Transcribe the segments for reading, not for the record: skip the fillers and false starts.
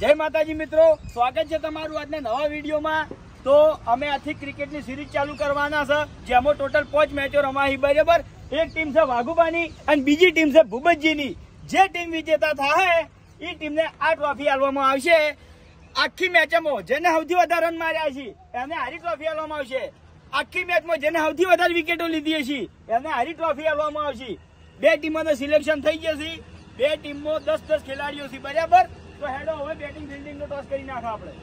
જય માતાજી મિત્રો, સ્વાગત છે તમારું આજના નવા વિડીયોમાં। તો અમે આથી ક્રિકેટની સિરીઝ ચાલુ કરવાના છે, જેમાં ટોટલ 5 મેચો રમાઈ બરાબર। એક ટીમ છે વાઘુબાની અને બીજી ટીમ છે ભૂપતજીની। જે ટીમ વિજેતા થાય એ ટીમને આ ટ્રોફી આપવામાં આવશે। આખી મેચમાં જેને સૌથી વધારે રન માર્યા છે એને હારી ટ્રોફી આપવામાં આવશે। આખી મેચમાં જેને સૌથી વધારે વિકેટો લીધી છે એને હારી ટ્રોફી આપવામાં આવશે। બે ટીમોનું સિલેક્શન થઈ જશે। બે ટીમમાં 10-10 ખેલાડીઓ છે બરાબર। તો હેડો હવે બેટિંગ ફિલ્ડિંગ નો ટોસ કરી નાખો આપણે।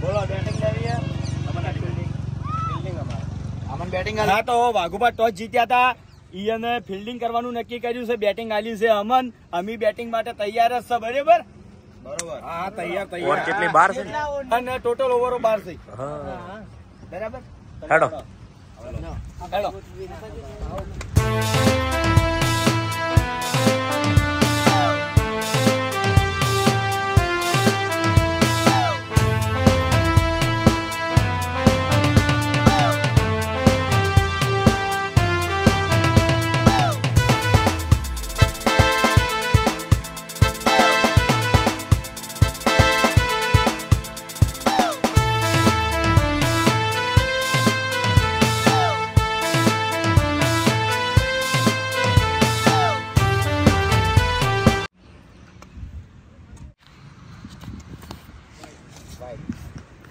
બોલો બેટિંગ લેવી અમન બેટિંગ હા તો વાઘુબા ટોસ જીત્યા હતા, ઈયને ફિલ્ડિંગ કરવાનું નક્કી કર્યું છે, બેટિંગ આલ્યું છે અમન। અમે બેટિંગ માટે તૈયાર જ છે બરાબર। બરોબર હા તૈયાર ઓવર કેટલી 12 છે અને ટોટલ ઓવરો 12 છે બરાબર। હેડો હેડો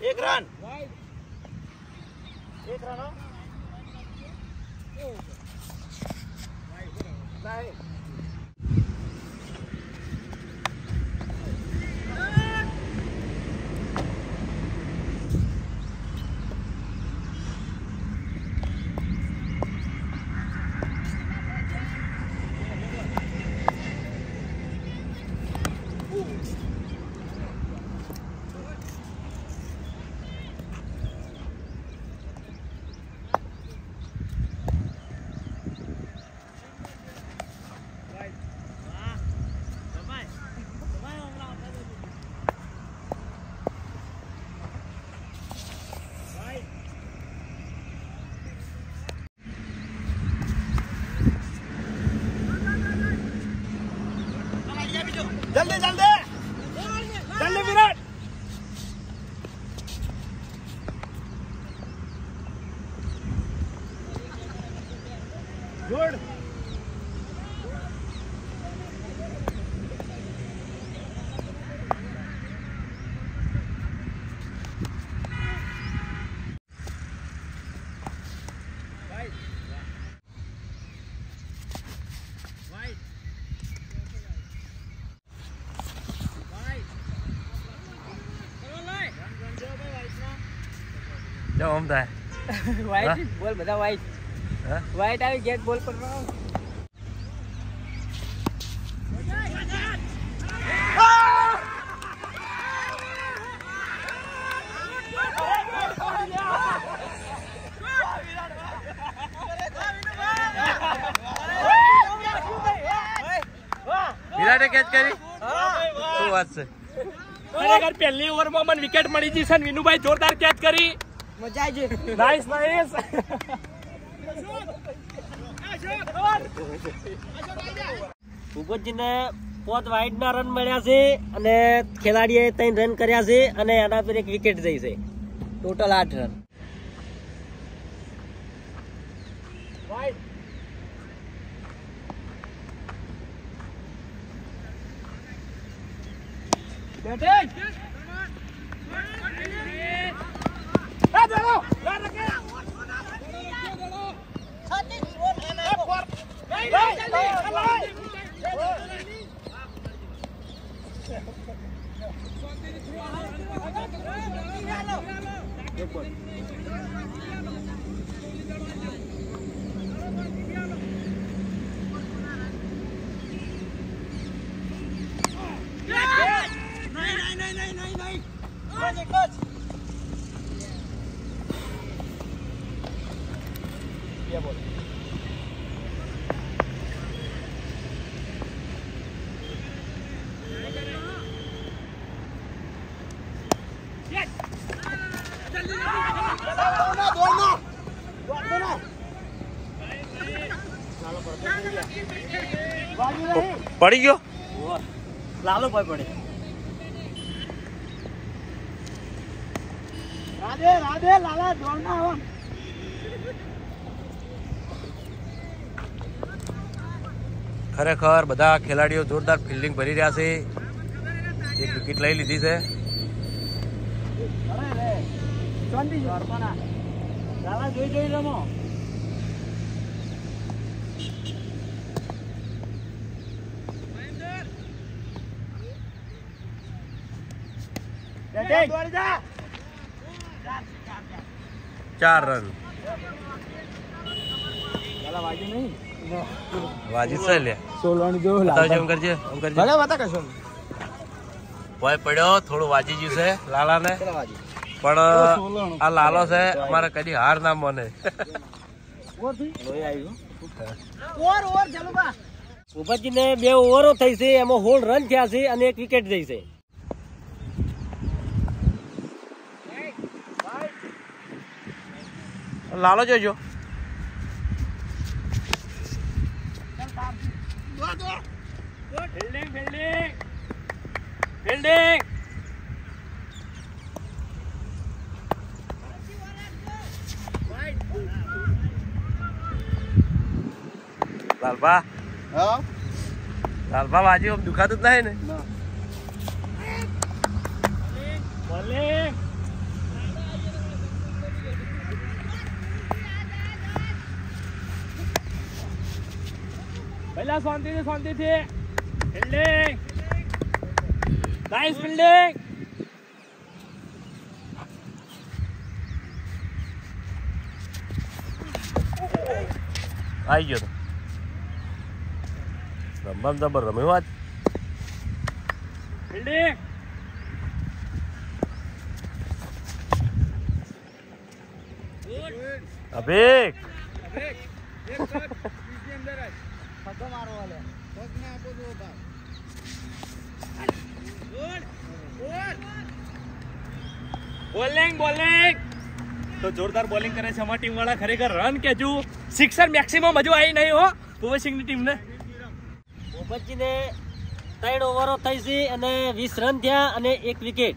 एक रन जल्दी जल्दी जल्दी विराट गुड જો ઓમ થાય वाइट बोल बता वाइट वाइट આવી ગેટ બોલ પર વિરાટે કેચ કરી શું વાત છે। ખરેખર પહેલી ઓવરમાં મને વિકેટ મળી ગઈ છે, વિનુભાઈ જોરદાર કેચ કરી, મજા આવી ગઈ। Nice nice. ભૂપતજીને 5 વાઇડ ના રન મળ્યા છે અને ખેલાડીએ 3 રન કર્યા છે અને એના પર એક વિકેટ જઈ છે, ટોટલ 8 રન। વાગ્યું નહીં. પડી ગયો. લાલો ભાઈ પડે. રાધે રાધે લાલા દોડના આવો. ખરેખર બધા ખેલાડીઓ જોરદાર ફિલ્ડિંગ ભરી રહ્યા છે. એક વિકેટ લઈ લીધી છે. અરે રે શાંતિ જો અર્પણા લાલા જોઈ રમો. દોડી જા. 4 રન. લાલા વાગ્યું નહીં. વાજી છે લે. 16 જો બતાવજો એમ કરજે. એમ કરજે. ભલે બતા કશો. ભય પડ્યો થોડું વાજી ગયું છે લાલાને. પણ આ લાલો છે અમારે કદી હાર ના માને. ભૂપતજીને 2 ઓવરો થઈ છે, એમાં 16 રન થયા છે અને 1 વિકેટ જઈ છે. લાલો જોજો. Fielding fielding fielding. Lalbha Lalbha વાજી આમ દુખાતું જ નહીં ને. બોલિંગ. પહેલા શાંતિથી ફિલ્ડિંગ. Nice fielding. આવી ગયો તો રમવા જબર રમ્યો આજ. ફિલ્ડિંગ. અભિક બોલિંગ તો જોરદાર બોલિંગ કરે છે અમારી ટીમ વાળા. ખરેખર રન કેજુ સિક્સર મેક્સિમમ હજુ આવી નહીં હો ભુવનસિંહની ટીમને. ભૂપતજીને 3 ઓવરો થઈ છે અને 20 રન થયા અને 1 વિકેટ.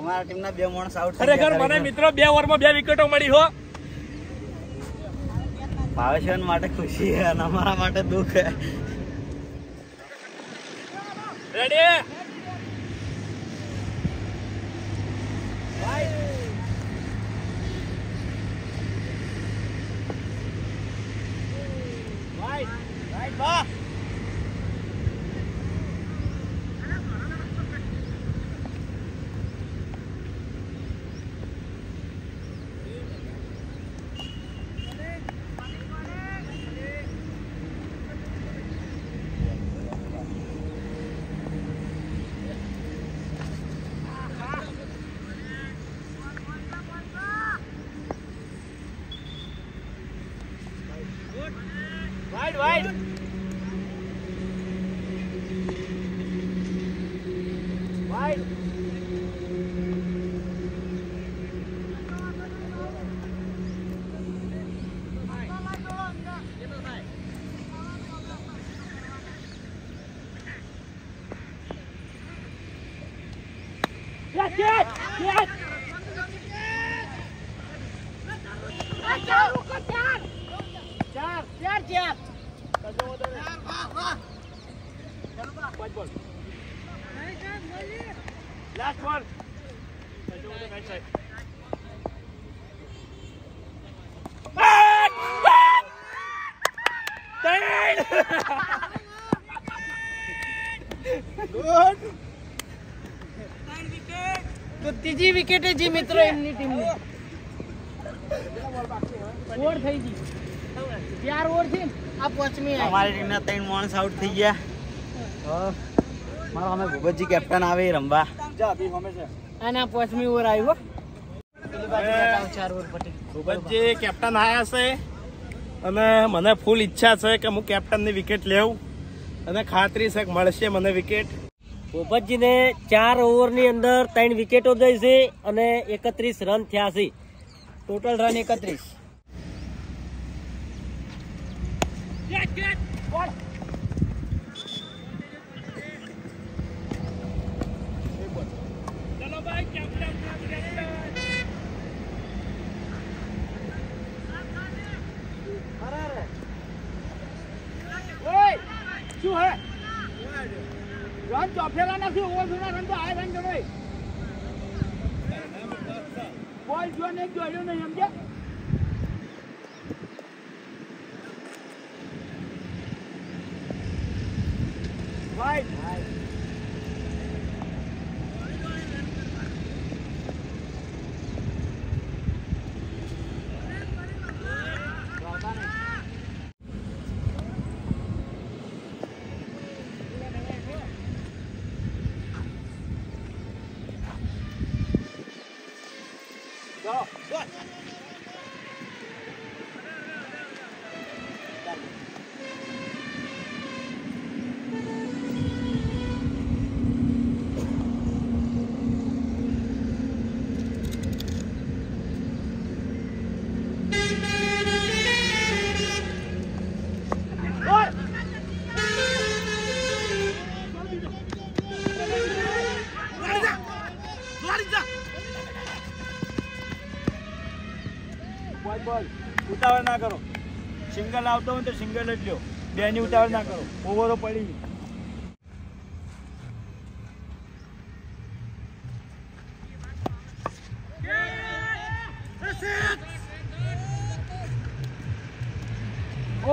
અમારા ટીમના 2 માણસ આઉટ થઈ ખરેખર મને મિત્રો 2 ઓવરમાં 2 વિકેટો મળી હો. ભાવેશવન માટે ખુશી છે અને અમારા માટે દુઃખ છે. રેડી. રાઈટ બા. Wide. Yes. ચાર. Last one. Nice side. Good. તો ત્રીજી વિકેટે જી મિત્રો એમની ટીમની ઓવર થઈ ગઈ 4 ઓવર થી આ પાંચમી અમારી ટીમના 3 માણસ આઉટ થઈ ગયા. મારો અમે ભૂપતજી કેપ્ટન આવે રમવા. અને આ પાંચમી ઓવર આવ્યો 4 ઓવર પટી. ભૂપતજી કેપ્ટન આયા છે અને મને ફૂલ ઈચ્છા છે કે હું કેપ્ટનની વિકેટ લેવું અને ખાતરી છે કે મળશે મને વિકેટ. ભૂપતજીને 4 ઓવરની અંદર 3 વિકેટો દઈ છે અને 31 રન થયા છે. Total run 31. શું હે રન ચોફેલા નથી ઓવર જૂના રન તો આ રન ગણાય બોલ જો ને જોડ્યો નહીં સમજ્યા ભાઈ બોલ ઉતાવળ ના કરો. સિંગલ આવતો હોય તો સિંગલ જ લ્યો. બેની ઉતાવળ ના કરો. ઓવરો પડી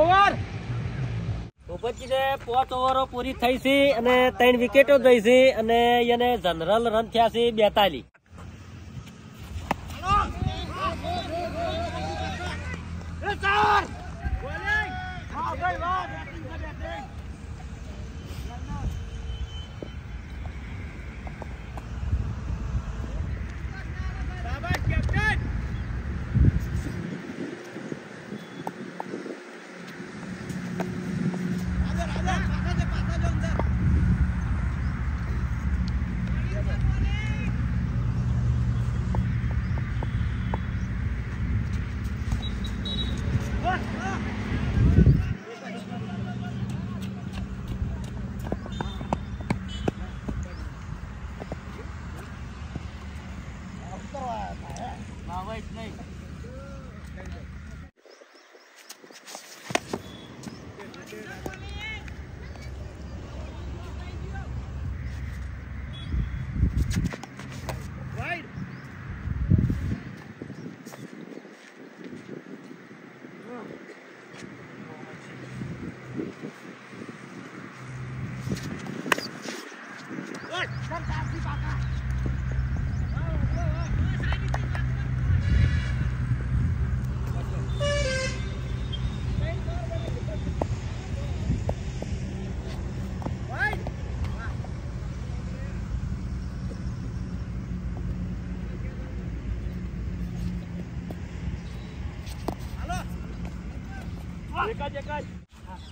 ઓવર. ભૂપતજીને 5 ઓવરો પૂરી થઈ છે અને 3 વિકેટો દઈ છે અને એને જનરલ રન થયા છે 42.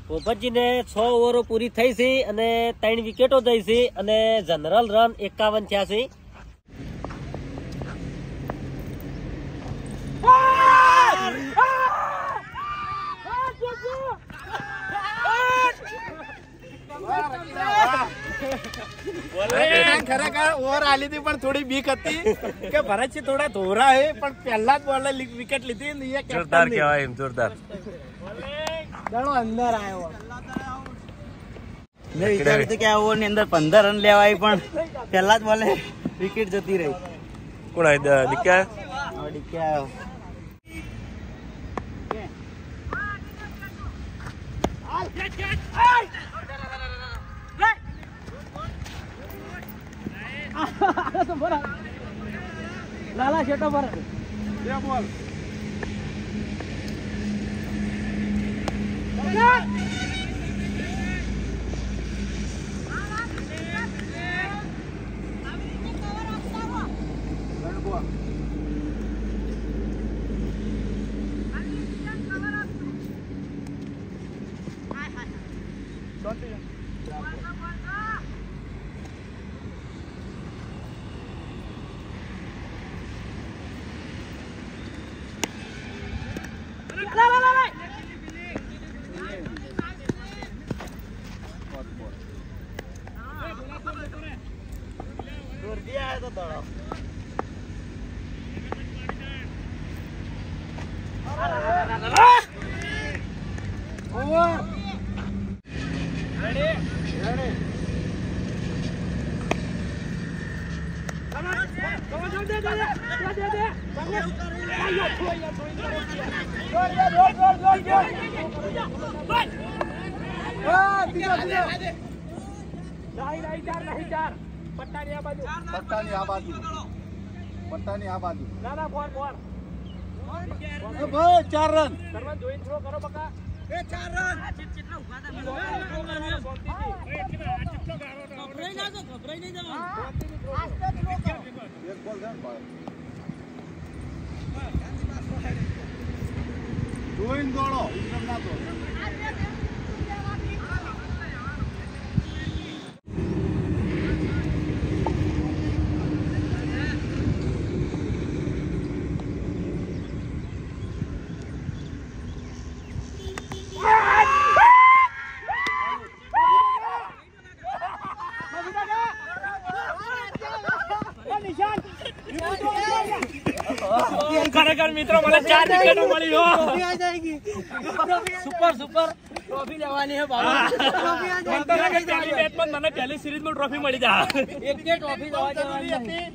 પોપટજીને 6 ઓવરો પૂરી થઈ છે અને 3 વિકેટો દઈ છે અને જનરલ રન 51 થયા છે. ખરેખર ઓવર આલી હતી પણ થોડી બીક હતી કે ભરતજી થોડા ધોરા હે પણ પહેલા જ બોલે વિકેટ લીધી. જોરદાર કહેવાય એમ, જોરદાર. અંદર આવ્યો મેં વિચાર્યું હતું કે આ ઓવર ની અંદર 15 રન લેવાય પણ પહેલા જ બોલે વિકેટ જતી રહી. કોણ આવ્યો? ડીકે આવ્યો. લાલા શેટો પર 2 બોલ दिया है तो दौड़ो ओवर रेडी रेडी कम दे नहीं चार पट्टानी आ बाजू ना फोर भाई 4 रन सर्वन જોઈન થ્રો કરો બકા એ 4 રન કેટલા ઉભા હતા ગભરાઈ ના જવાનું એક બોલ દે જોઈન દોડો એકદમ ના દોડો ખરેખર મિત્રો મને 4 વિકેટો મળી હો સુપર ટ્રોફી લેવાની હે બાબા ટ્રોફી બેટમાં મને પહેલી સિરીઝમાં ટ્રોફી મળી જા એક કે ટ્રોફી લેવા જવાની હતી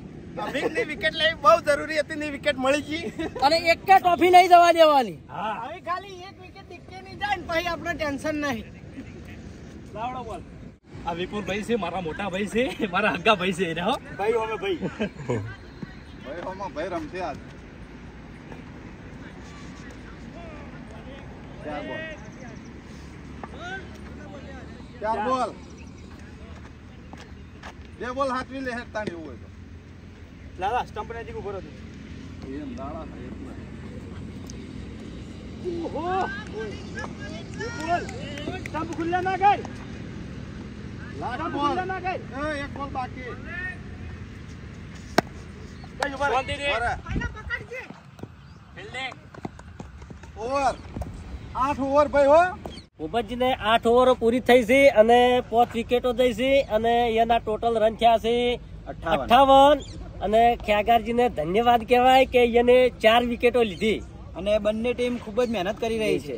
અભિકની વિકેટ લેવી બહુ જરૂરી હતી ની વિકેટ મળી ગઈ અને એક કે ટ્રોફી નહીં જવા દેવાની હા હવે ખાલી એક વિકેટ દીકે નહીં જાય ને પછી આપણે ટેન્શન નહીં લાવડો બોલ આ વિપુલ ભાઈ છે મારા મોટા ભાઈ છે મારા હગ્ગા ભાઈ છે એને હો ભાઈ હોમે ભાઈ ભાઈ રમશે આજ 4 બોલ 2 બોલ હાથવી લે હેતાણી હોય તો લાલા સ્ટમ્પ ને જીગુ ભરો એમ દાડા થાય ઓહો બોલ સ્ટમ્પ ખુલ્લા ના કર લાસ્ટ સ્ટમ્પ બોલ ખુલ્લા ના કર એક બોલ બાકી કઈ ઉભા શાંતિ દે પકડજે ફિલ્ડિંગ ઓવર 8 ઓવર ભાઈ હો ભૂપતજીને 8 ઓવરો પૂરી થઈ છે અને 5 વિકેટો થઈ છે અને એના ટોટલ રન થયા છે 58 અને ખ્યાગારજીને ધન્યવાદ કહેવાય કે એને 4 વિકેટો લીધી અને બંને ટીમ ખૂબ જ મહેનત કરી રહી છે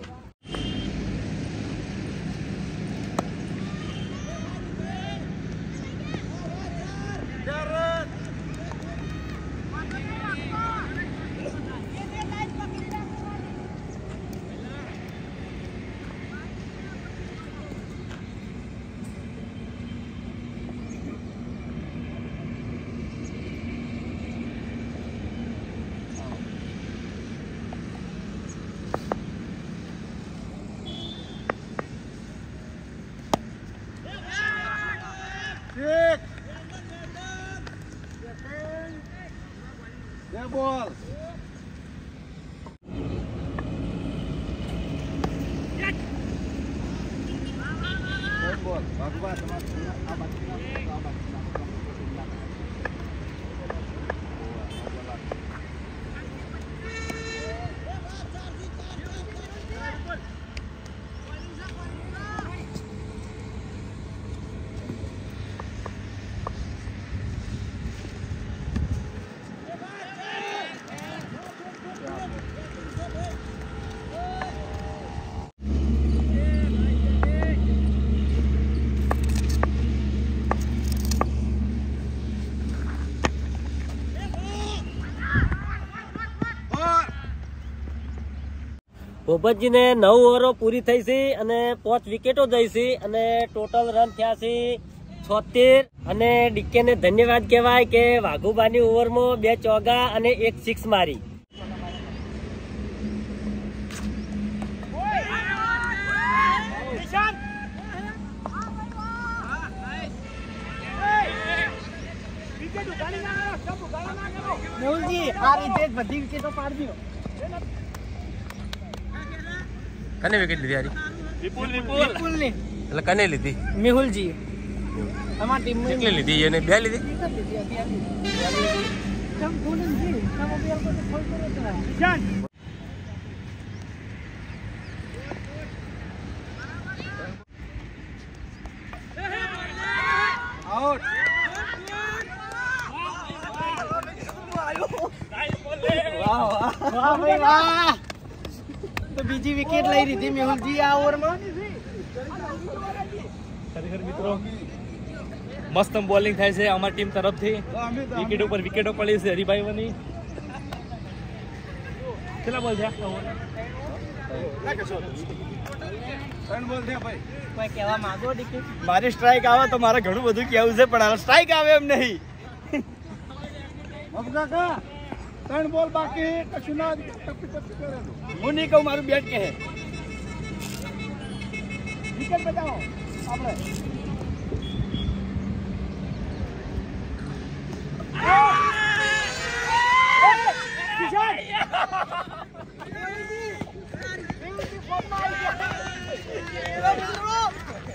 બોલ બોલ ભગવાન તમારા આ ભૂપતજીને 9 ઓવરો પૂરી થઈ છે અને 5 વિકેટો જઈ છે અને ટોટલ રન થયા છે 76 અને ડીકે ને ધન્યવાદ કહેવાય કે વાઘુબાની ઓવરમાં 2 ચોગા અને 1 સિક્સ મારી. મેહુલજી આ રીતે બધી વિકેટો પાડી દો. કને વિકેટ લીધી હારી? વિપુલ ની એટલે કને લીધી? મેહુલજી અમારી ટીમ કેટલી લીધી? એને 2 લીધી. આઉટ. વાહ ભાઈ વાહ. તો બીજી વિકેટ લઈ લીધી મેહુલજી આ ઓવરમાં. ખરેખર મિત્રો મસ્ત બોલિંગ થાય છે અમારી ટીમ તરફથી. વિકેટ ઉપર વિકેટો પડી છે હરિભાઈઓની. કેટલા બોલ થયા? કોઈ કહેવા માંગો ડીકે? મારી સ્ટ્રાઇક આવે તો મારે ઘણું બધું કહેવું છે પણ સ્ટ્રાઇક આવે એમ નહીં. 3 બોલ બાકી. કશું ના હું નહીં કહું, મારું બેટ કહે. વિકેટ બચાવો આપણે.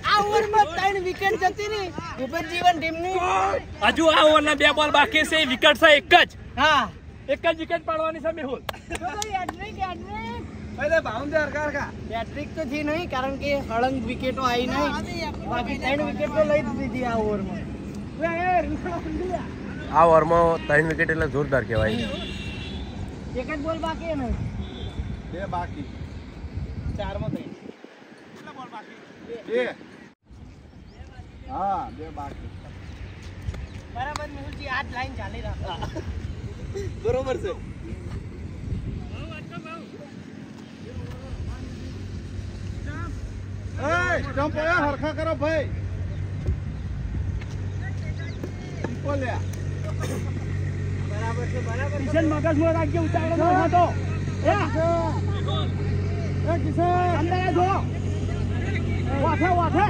આ ઓવરમાં 3 વિકેટ જતી રહી ભૂપતજીવન ટીમની. હજુ આ ઓવરના 2 બોલ બાકી છે. વિકેટ છે એક જ. હા એક જ વિકેટ પાડવાની છે મેહુલ. બેટ્રિક તો થી નહીં કારણ કે હળંગ વિકેટો આવી નહીં. બાકી 3 વિકેટ તો લઈ જ દીધી આ ઓવરમાં. આ ઓવરમાં 3 વિકેટ એટલે જોરદાર કહેવાય. એક જ બોલ બાકી નહીં. 2 બાકી. 4 માં થઈ. કેટલા બોલ બાકી? 2. હા 2 બાકી. બરાબર મેહુલજી આ જ લાઈન ચાલી રાખો. બરોબર છે. સ્ટમ્પ હરખા કરો ભાઈ. બરાબર છે બરાબર. કિશન મગજમાં રાખજો ઉતાવળો ન હતો. કિશન અંદર આ જો. વાથે વાથે.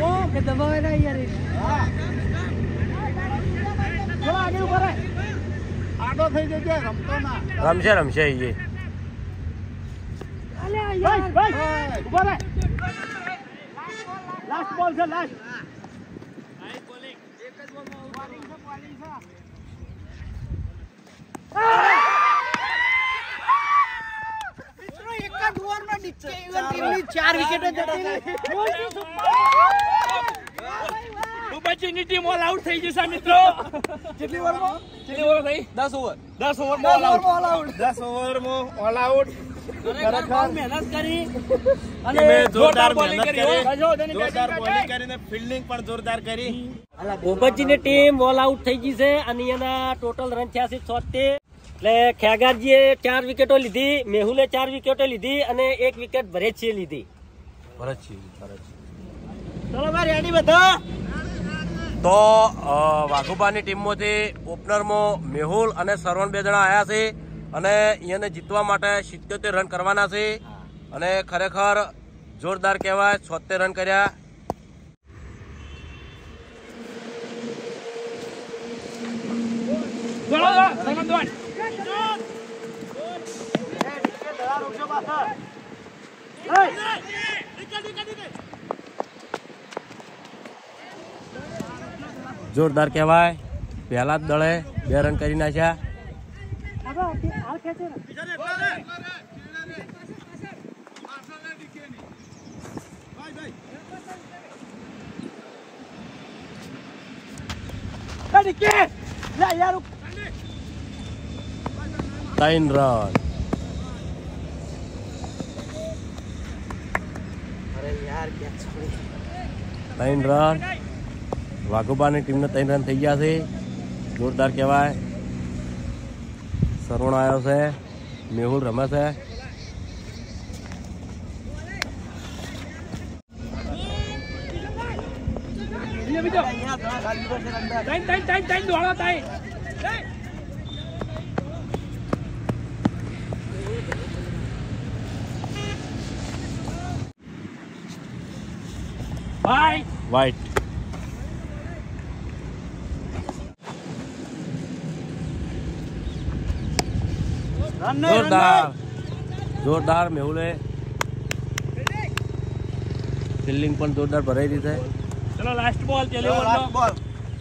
ઓ કે દબાવે ના યાર. હા થોડા આગળ ઉભા રહે. આડો થઈ જજે. રમતો ના. રમશે એ. અલે યાર ઉભા રહે. લાસ્ટ બોલ છે લાસ્ટ. Nice bowling. એક જ બોલમાં બોલિંગ છે. મિત્રો એક જ ઓવરમાં ડીકે ટીમની 4 વિકેટો જતી રહી. ભૂપતજીની ટીમ ઓલ આઉટ થઈ જશે મિત્રો. કેટલી ઓવરમાં? કેટલી ઓવર થઈ? 10 ઓવર. 10 ઓવરમાં ઓલ આઉટ. 10 ઓવરમાં ઓલ આઉટ. ખરેખર મહેનત કરી અને જોરદાર બોલિંગ કરી. જોરદાર બોલિંગ કરીને ફિલ્ડિંગ પણ જોરદાર કરી. ભૂપતજીની ટીમ ઓલ આઉટ થઈ ગઈ છે અને એના ટોટલ રન થયા છે 76. એટલે ખેગારજીએ 4 વિકેટો લીધી, મેહુલે 4 વિકેટો લીધી અને 1 વિકેટ ભરેજીએ લીધી. ચલો ભાઈ રેડી બધા. તો વાઘુબાની ટીમમાંથી ઓપનરમાં મેહુલ અને સરવણ 2 જણા આવ્યા છે અને એને જીતવા માટે 77 રન કરવાના છે અને ખરેખર જોરદાર કહેવાય. 76 રન કર્યા. જોરદાર કહેવાય. પહેલા જ દળે 2 રન કરી નાખ્યા. યાર 3 રન. અરે યાર કેચ છોડી. 3 રન. વાઘુબાની ટીમને 3 રન થઈ ગયા છે. જોરદાર કહેવાય. સરવણ આવ્યો છે, મેહુલ રમે છે. વ્હાઈટ. જોરદાર જોરદાર મેહુલે ફિલ્ડિંગ પણ જોરદાર ભરાઈ રહી છે. ચલો લાસ્ટ બોલ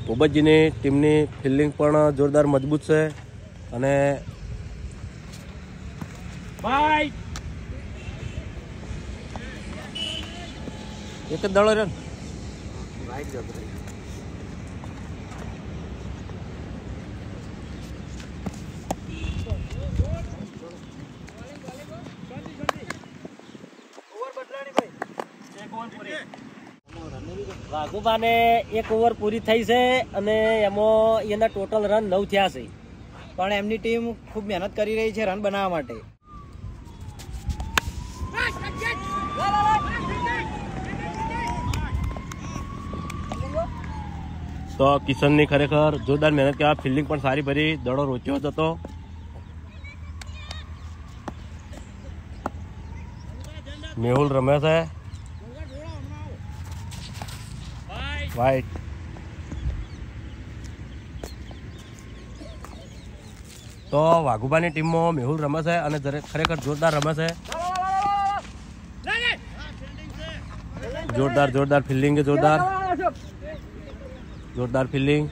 ભૂપતજીની ટીમની ફિલ્ડિંગ પણ જોરદાર મજબૂત છે અને એક જ દડો રહ્યો. વાઘુબાને એક ઓવર પૂરી થઈ છે અને એમાં એના ટોટલ રન 9 થયા છે. પણ એમની ટીમ ખૂબ મહેનત કરી રહી છે રન બનાવવા માટે. તો કિશનની ખરેખર જોરદાર મહેનત કહેવાય. ફિલ્ડિંગ પણ સારી ભરી, દડો રોચ્યો જ હતો. મેહુલ રમે છે વ્હાઈટ. તો વાઘુબાની ટીમમાં મેહુલ રમે છે અને ખરેખર જોરદાર રમે છે. જોરદાર જોરદાર ફિલ્ડિંગ છે, જોરદાર ફિલ્ડિંગ.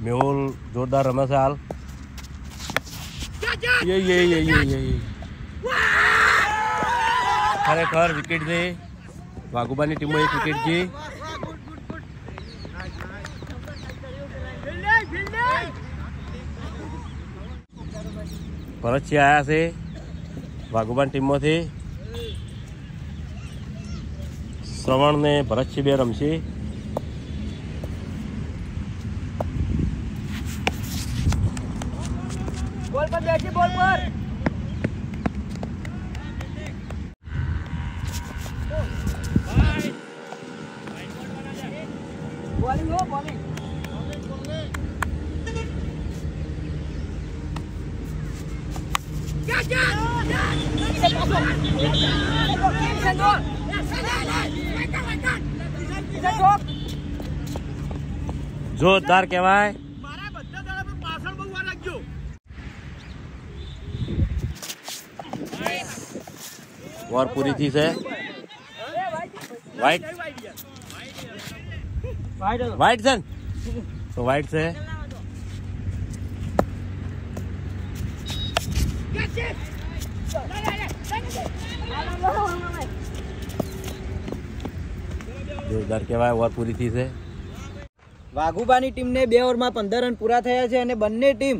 મેહુલ જોરદાર રમે છે હાલ. ખરેખર વિકેટ છે. વાઘુબાની ટીમમાં એક વિકેટ છે. ભરતસિંહ આવ્યા છે વાઘુબાની ટીમમાંથી. શ્રવણ ને ભરતસિંહ બે રમશે. બોલ પર બેસી, બોલ પર. બોલિંગ હો, બોલિંગ. જોરદાર કહેવાય. ઓવર પૂરી થઈ છે. વ્હાઈટ વ્હાઈટ છે તો વ્હાઈટ છે. જોરદાર કહેવાય. ઓવર પૂરી થઈ છે. વાઘુબાની ટીમને 2 ઓવરમાં 15 રન પૂરા થયા છે અને બંને ટીમ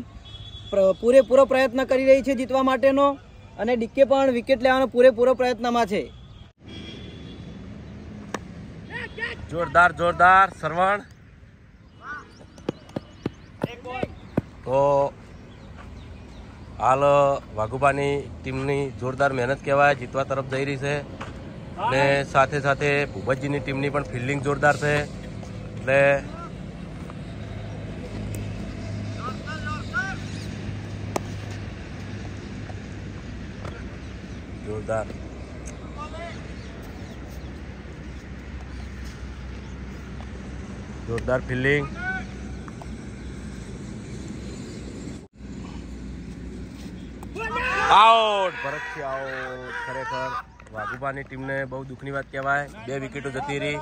પૂરેપૂરો પ્રયત્ન કરી રહી છે જીતવા માટેનો અને ડીકે પણ વિકેટ લેવાનો પૂરેપૂરો પ્રયત્નમાં છે. જોરદાર જોરદાર શ્રવણ. તો હાલ વાઘુબાની ટીમની જોરદાર મહેનત કહેવાય, જીતવા તરફ જઈ રહી છે. ને સાથે સાથે ભૂપતજીની ટીમની પણ ફિલ્ડિંગ જોરદાર છે. એટલે જોરદાર. જોરદાર ફિલ્ડિંગ. આઉટ. ભરતસિંહ આઉટ. ખરેખર વાઘુબાની ટીમને બહુ દુઃખની વાત કહેવાય. 2 વિકેટો જતી રહી.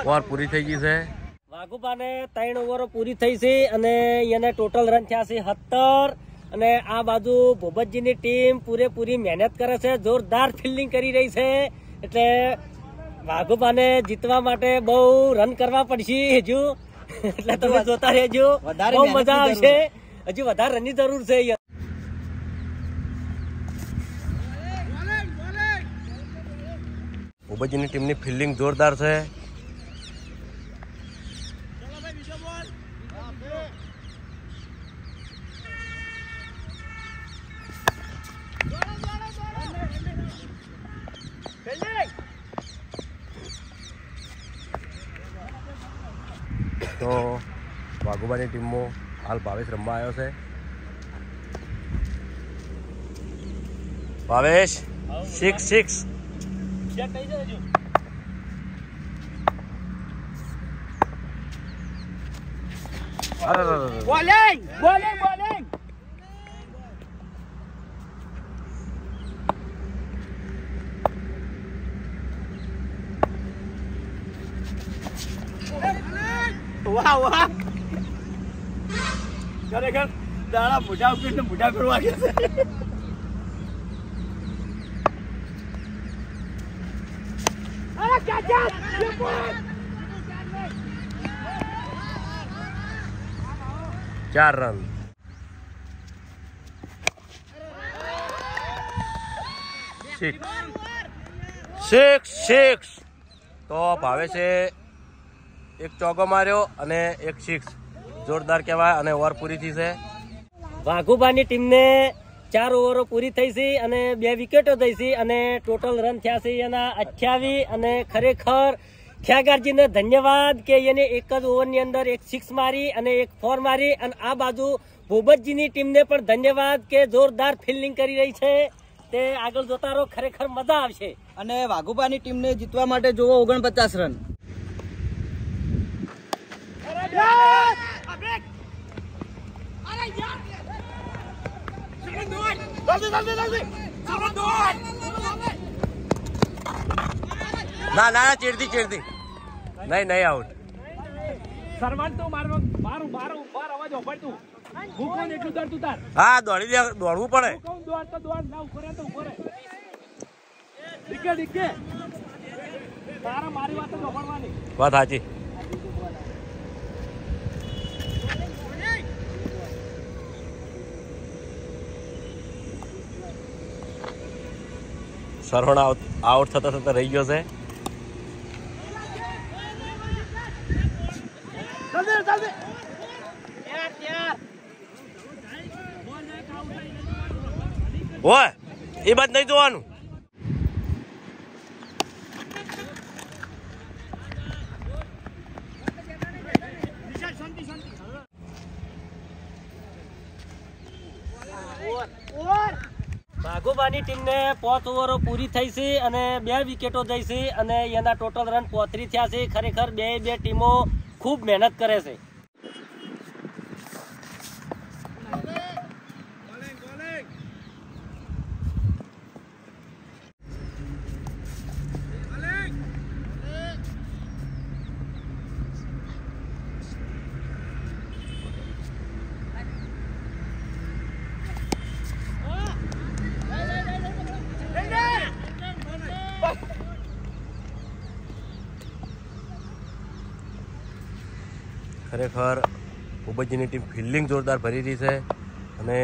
ઓવર પૂરી થઈ ગઈ છે. વાઘુબાને 3 ઓવરો પૂરી થઈ છે અને એને ટોટલ રન થયા છે 17. અને આ બાજુ ભૂપતજીની ટીમ પૂરેપૂરી મહેનત કરે છે, જોરદાર ફિલ્ડિંગ કરી રહી છે. એટલે વાઘુબાને જીતવા માટે બહુ રન કરવા પડશે હજુ, એટલે તમે જોતા રહેજો, બહુ મજા આવશે. હજુ વધારે રનની જરૂર છે. ભૂપતજીની ટીમની ફિલ્ડિંગ જોરદાર છે. તો વાઘુબાની ટીમમાં હાલ ભાવેશ રમવા આવ્યો છે. ભાવેશ 6-6. Bowling bowling bowling. વાહ વાહ, ખરેખર દાડા મોઢા ઉપર મોઢા કરવા ગયા છે. અરે કાકા 4 રન. સિક્સ. તો ભાવેશે એક ચોગ્ગો માર્યો અને એક 6. જોરદાર કહેવાય. અને ઓવર પૂરી થઈ છે. વાઘુબાની ટીમને 4 ઓવરો પૂરી થઈ છે અને 2 વિકેટો થઈ છે અને ટોટલ રન થયા છે એના 28. અને ખરેખર ખ્યાગારજીને ધન્યવાદ કે એને એક જ ઓવરની અંદર એક 6 મારી અને એક 4 મારી. અને આ બાજુ ભૂપતજીની ટીમને પણ ધન્યવાદ કે જોરદાર ફિલ્ડિંગ કરી રહી છે. તે આગળ જોતા રહો, ખરેખર મજા આવશે. અને વાઘુબાની ટીમને જીતવા માટે જોવો 49 રન. ના ના ચેડતી નહીં આઉટ. સરવાન તો મારું બાર અવાજ ઓફાડતું. હું કોણ એટલું દોડતું તાર? હા દોડવું પડે. હું દોડ તો દોડ, ના ઉપર તો ઉપર. ડીકે તારા મારી વાત જ ઓફાડવાની. વાત સાચી. સરવણ આઉટ થતા રહી ગયો છે. ઓય એ બાદ નહીં જોવાનું. વાઘુબાની ટીમને 5 ઓવરો પૂરી થઈ છે અને 2 વિકેટો જઈ છે અને એના ટોટલ રન 35 થયા છે. ખરેખર બે ટીમો ખૂબ મહેનત કરે છે. ખરેખર ભૂપતજીની ટીમ ફિલ્ડિંગ જોરદાર ભરી રહી છે અને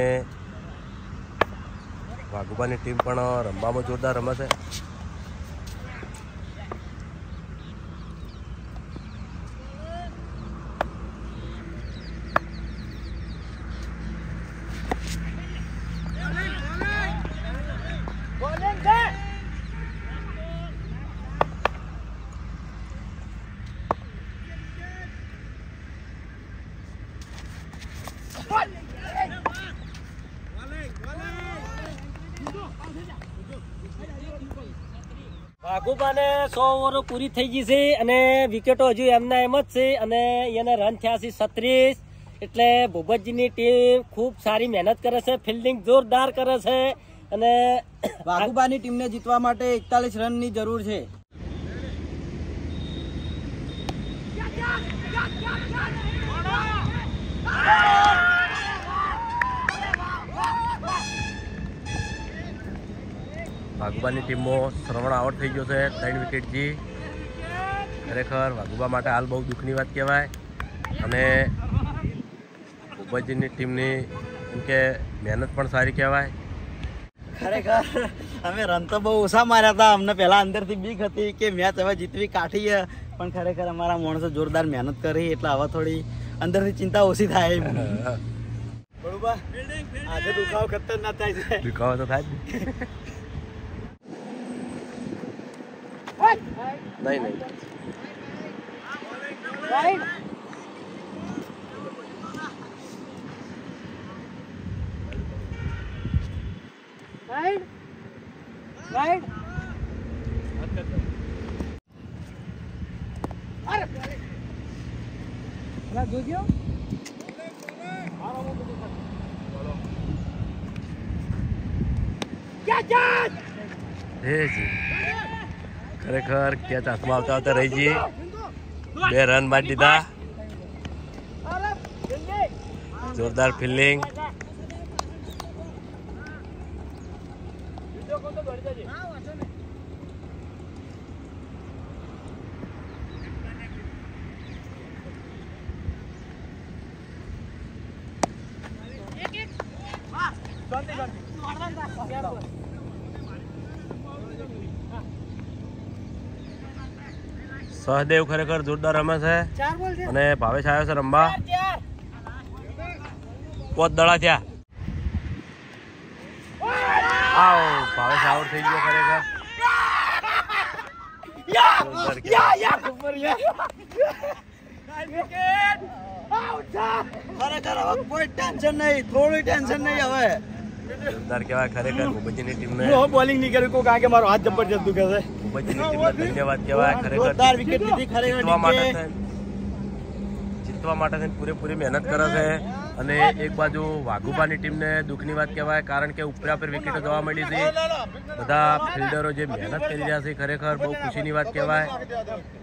વાઘુબાની ટીમ પણ રમવામાં જોરદાર રમે છે. વાઘુબાને 100 ઓવરો પૂરી થઈ ગઈ છે અને વિકેટો હજુ એમના એમ જ છે અને એને રન થયા છે 36. એટલે ભૂપતજીની ટીમ ખૂબ સારી મહેનત કરે છે, ફિલ્ડિંગ જોરદાર કરે છે અને વાઘુબાની ટીમને જીતવા માટે 41 રનની જરૂર છે. વાઘુબાની ટીમમાં શ્રવણ આઉટ થઈ ગયો છે 3 વિકેટથી. ખરેખર વાઘુબા માટે હાલ બહુ દુઃખની વાત કહેવાય. અને ભૂપતજીની ટીમની એમ કે મહેનત પણ સારી કહેવાય. ખરેખર અમે રન તો બહુ ઓછા માર્યા હતા. અમને પહેલા અંદરથી બીક હતી કે મેચ હવે જીતવી કાઠી છે, પણ ખરેખર અમારા માણસો જોરદાર મહેનત કરી એટલે હવે થોડી અંદરથી ચિંતા ઓછી થાય. બરોબર, આજે દુખાવો ખતરનાક થાય છે. દુખાવો તો થાય જ નહીં. ખરેખર કેચ હાથમાં આવતા આવતા રહી જઈએ. 2 રન મારી દીધા. જોરદાર ફિલ્ડિંગ. સહદેવ ખરેખર જોરદાર રમે છે અને ભાવેશ આવ્યો છે રમવા. 5 દડા થયા. ભાવેશ આઉટ થઈ ગયો ખરેખર. ખરેખર હવે કોઈ ટેન્શન નહીં, થોડું ટેન્શન નહીં. હવે જોરદાર કહેવાય ખરેખર ભૂપતજીની ટીમને. હું બોલિંગ નહીં કર્યું કોઈ કારણ કે મારો હાથ જબરજસ્ત દુખે છે. ભૂપતજીની ટીમને ધન્યવાદ કહેવાય ખરેખર. જોરદાર વિકેટ લીધી ખરેખર. જીતવા માટે પૂરેપૂરી મહેનત કરે છે. અને એક બાજુ વાઘુબાની ટીમને દુઃખની વાત કહેવાય, કારણ કે ઉપરા પર વિકેટો જોવા મળી છે. બધા ફિલ્ડરો જે મહેનત કરી રહ્યા છે ખરેખર બહુ ખુશીની વાત કહેવાય.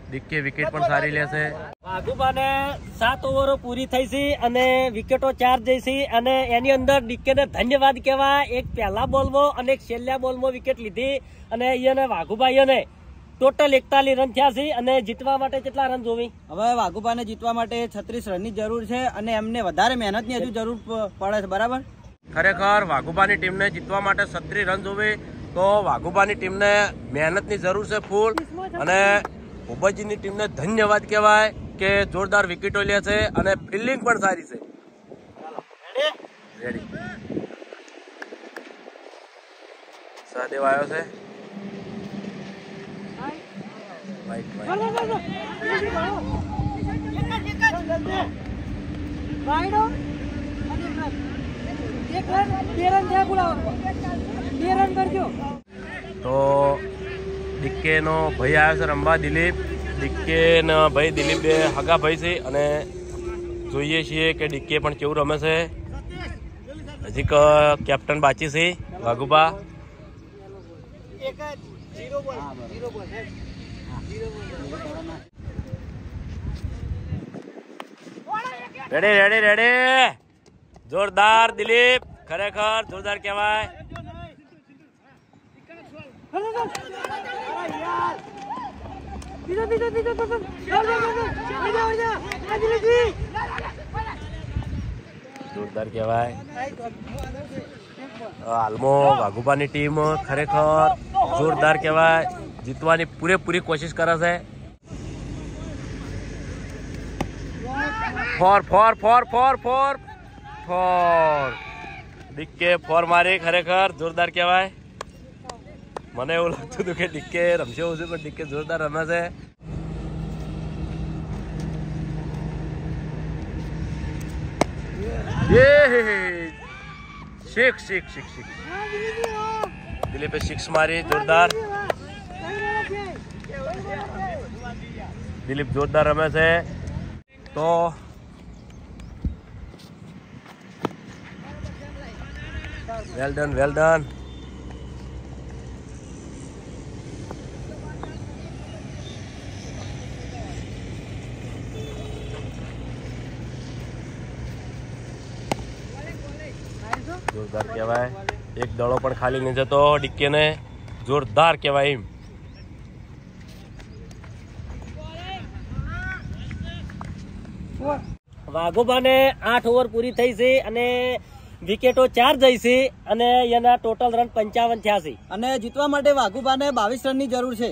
ડીકે વિકેટ પણ સારી લેશે. વાઘુબાને 7 ઓવરો પૂરી થઈ છે અને વિકેટો 4 જઈ છે અને એની અંદર ડીકેને ધન્યવાદ કહેવાય. એક પહેલા બોલમાં અને એક છેલ્લા બોલમાં વિકેટ લીધી અને એને વાઘુભાઈને ટોટલ 41 રન થયા છે. અને જીતવા માટે કેટલા રન જોવી? હવે વાઘુબાને જીતવા માટે 36 રનની જરૂર છે અને એમને વધારે મહેનતની હજુ જરૂર પડે છે. બરાબર, ખરેખર વાઘુબાની ટીમને જીતવા માટે 36 રન જોવે તો વાઘુબાની ટીમને મહેનતની જરૂર છે ફૂલ. અને ભૂપતજીની ટીમને ધન્યવાદ કહેવાય કે જોરદાર વિકેટો લે છે અને ફિલ્ડિંગ પણ સારી છે. રેડી. સહદેવ આવ્યો છે. તો ડીકે નો ભાઈ આવ્યો છે રમવા, દિલીપ. ડીકે ના ભાઈ દિલીપ બે હગા ભાઈ છે અને જોઈએ છીએ કે ડીકે પણ કેવું રમે છે. હજી કેપ્ટન બાકી છે વાઘુબા. Ready ready ready. જોરદાર દિલીપ, ખરેખર જોરદાર કહેવાય. જોરદાર કહેવાય. હાલમાં વાઘુબાની ટીમ ખરેખર જોરદાર કહેવાય. જીતવાની પૂરેપૂરી કોશિશ કરે છે. Four four four four four four. DK four મારી, ખરેખર જોરદાર કહેવાય. મને એવું લાગતું હતું કે ડીકે રમશે ઓછું, પણ ડીકે જોરદાર રમે છે. Six six six six. દિલીપે 6 મારી, જોરદાર. દિલીપ જોરદાર રમે છે. તો વેલ ડન, વેલ ડન. જોરદાર કહેવાય. એક દડો પણ ખાલી નહીં જતો ડીકે ને. જોરદાર કહેવાય. એમ વાઘોબાને 8 ઓવર પૂરી થઈ છે અને વિકેટો 4 જઈ છે અને એના ટોટલ રન 55 થયા છે અને જીતવા માટે વાઘુબાને 22 રનની જરૂર છે.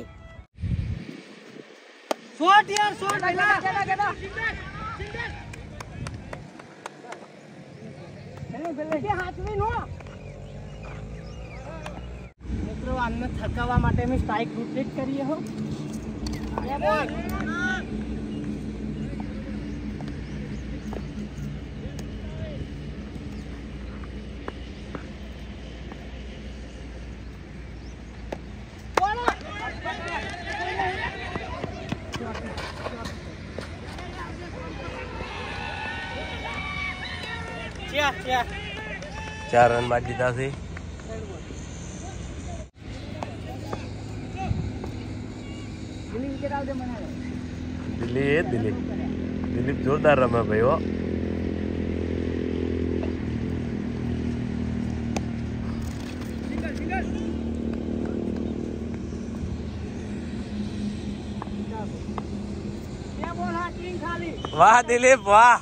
મિત્રો આમને થકાવવા માટે અમે સ્ટ્રાઇક રોટેટ કરીએ હો. ચાર રન બાદ દીધા છે. દિલીપ જોરદાર રમે ભાઈ હો. વાહ દિલીપ વાહ.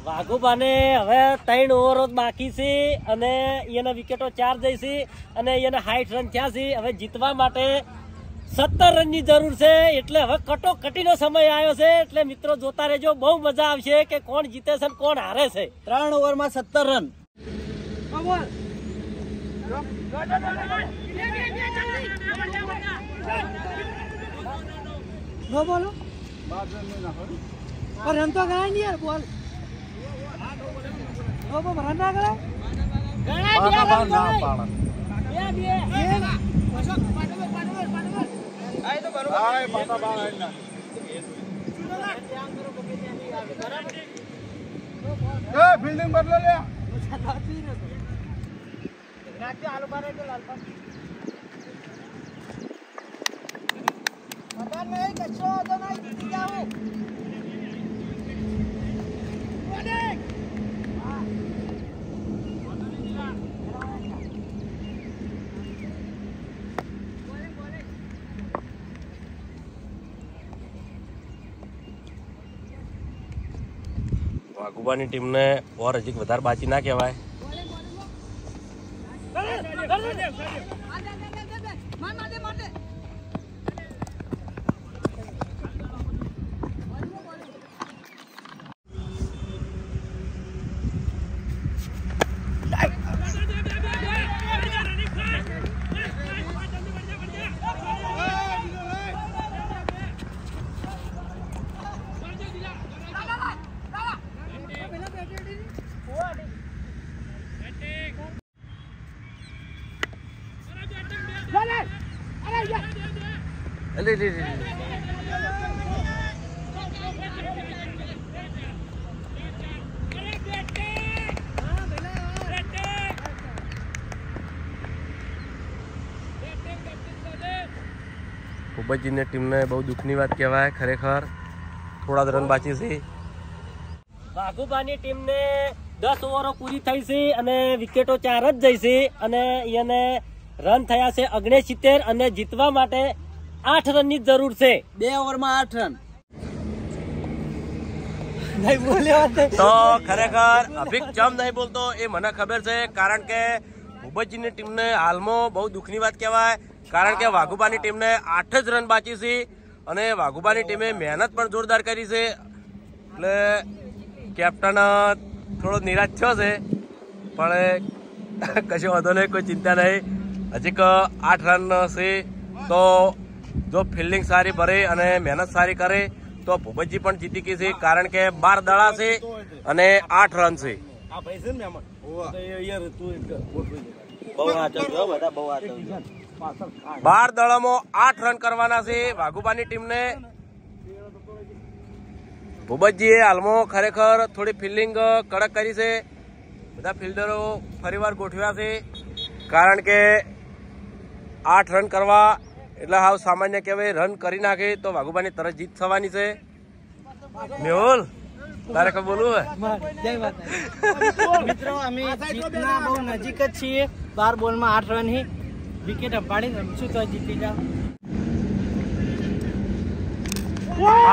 વાઘોબાને હવે 3 ઓવરો બાકી છે અને એના વિકેટો 4 જઈ છે અને એને 60 રન થયા છે. હવે જીતવા માટે 17 રનની જરૂર છે એટલે હવે કટોકટીનો સમય આવ્યો છે. એટલે મિત્રો જોતા રહેજો, બહુ મજા આવશે કે કોણ જીતે છે કોણ હારે છે. 3 ઓવરમાં 17 રન. નો બોલો પર રન તો ગણાય નહીં યાર. બોલ નો બોલ રન ના ગણાય. ફિલ્ડિંગ બદલો લે. આલુ બારે તો લાલ પાસ પતા નહીં કશો તો નહીં જીતી જાવું. વાઘુબાની ટીમને ઓર હજી વધારે બાકી ના કહેવાય. ભૂપતજીની ટીમને બહુ દુઃખની વાત કહેવાય. ખરેખર થોડા જ રન બાકી છે. વાઘોબાની ટીમને 10 ઓવરો પૂરી થઈ છે અને વિકેટો 4 જ જઈ છે અને એને રન થયા છે 69 અને જીતવા માટે 8 રનની જરૂર છે. 2 ઓવરમાં 8 રન. તો ખરેખર અભિક ચમ નહીં બોલતો એ મને ખબર છે, કારણ કે ભૂપતજીની ટીમને હાલમાં બહુ દુઃખની વાત કહેવાય. કારણ કે વાઘુબાની ટીમને 8 જ રન બાકી છે અને વાઘુબાની ટીમે મહેનત પણ જોરદાર કરી છે. એટલે કેપ્ટન થોડો નિરાશ થયો છે, પણ કશો વાંધો નહીં, કોઈ ચિંતા નહીં. હજી 8 રન છે તો જો ફિલ્ડિંગ સારી ભરે અને મહેનત સારી કરે તો ભૂપતજી પણ જીતી ગઈ છે. કારણ કે 12 દડા છે અને 8 રન છે. બહુ આચરજો બધા, બહુ આચરજો. 12 દડામાં 8 રન કરવાના છે વાઘુબાની ટીમને. ભૂપતજીએ હાલમાં ખરેખર થોડી ફિલ્ડિંગ કડક કરી છે. બધા ફિલ્ડરો ફરીવાર ગોઠવ્યા છે, કારણ કે 8 રન કરવા એટલે હાવ સામાન્ય કહેવાય. રન કરી નાખે તો વાઘુબાની તરત જીત થવાની છે. મેહુલ તારે કઈ બોલવું હે? જય માતા. મિત્રો અમે જીતના બહુ નજીક જ છીએ. 12 બોલમાં 8 રન વિકેટ અંપાડી રમશું તો જીતી જાવ.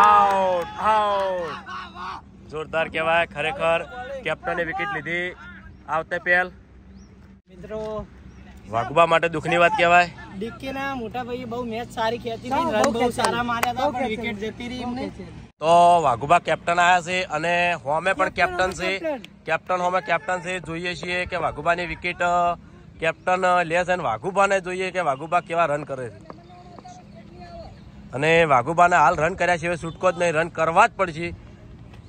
આઉટ આઉટ જોરદાર કહેવાય ખરેખર. કેપ્ટને વિકેટ લીધી આવતે પહેલ. મિત્રો વાઘુબા માટે દુઃખની વાત કહેવાય. ડીકેના મોટા ભાઈએ બહુ મેચ સારી ખેંચી હતી, રન બહુ સારા માર્યા હતા, પણ વિકેટ જતી રહી એમને. તો વાઘુબા કેપ્ટન આવ્યા છે અને હોમે પણ કેપ્ટન છે. કેપ્ટન હોમે કેપ્ટન છે. જોઈએ છીએ કે વાઘુબાની વિકેટ કેપ્ટન લે છે અને વાઘુબાને જોઈએ કે વાઘુબા કેવા રન કરે છે. અને વાઘુબાને હાલ રન કર્યા સિવાય છૂટકો જ નહીં, રન કરવા જ પડશે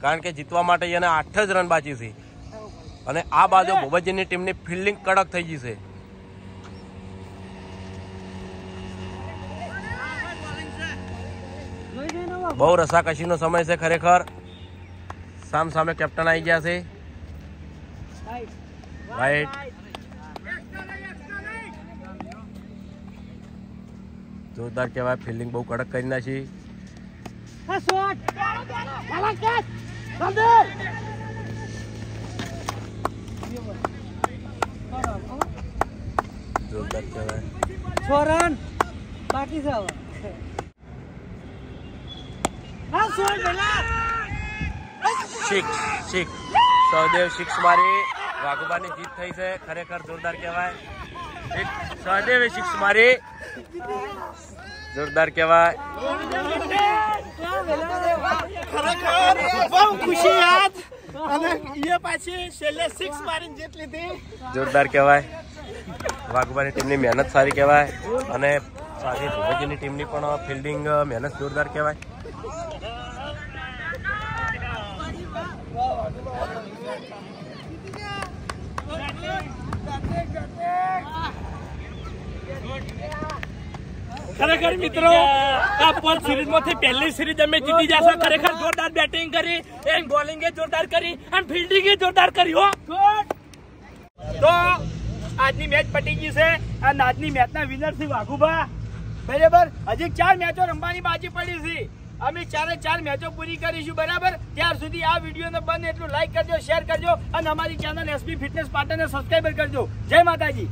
કારણ કે જીતવા માટે એને 8 જ રન બાકી છે. અને આ બાજુ ભુવનજીની ટીમની ફિલ્ડિંગ કડક થઈ ગઈ છે. બહુ રસાકસીનો સમય છે ખરેખર. સામ સામે કેપ્ટન આવી ગયા છે. રાઈટ જોરદાર કહેવાય. ફિલ્ડિંગ બહુ કડક કરી નાખી. જોરદાર કહેવાય. 6 રન બાકી છે હવે. સિક્સ સહદેવ સિક્સ મારી વાઘુબાની જીત થઈ છે. ખરેખર જોરદાર કહેવાય. સહદેવે સિક્સ મારી જોરદાર કહેવાય. ખરેખર બહુ ખુશી યાદ અને એ પાછી છેલ્લે 6 મારીને જીત લીધી. જોરદાર કહેવાય. વાઘુબાની ટીમની મહેનત સારી કહેવાય અને સાથે ભુવનજીની ટીમની પણ ફિલ્ડિંગ મહેનત જોરદાર કહેવાય. ખરેખર મિત્રો આ 5 સિરીઝ માંથી પહેલી સિરીઝ અમે જીતી જશે. ખરેખર જોરદાર બેટિંગ કરી, એન્ડ બોલિંગ જોરદાર કરી અને ફિલ્ડિંગ જોરદાર કરી હો. તો આજની મેચ પતી ગઈ છે અને આજની મેચના વિનર છે વાઘુબા. બરાબર, હજી 4 મેચો રમવાની બાકી પડી છે. અમે 4 મેચો પૂરી કરીશું. બરાબર, ત્યાર સુધી આ વિડીયોને બને એટલું લાઈક કરજો, શેર કરજો અને અમારી ચેનલ એસબી ફિટનેસ પાર્ટનરને સબસ્ક્રાઈબર કરજો. જય માતાજી.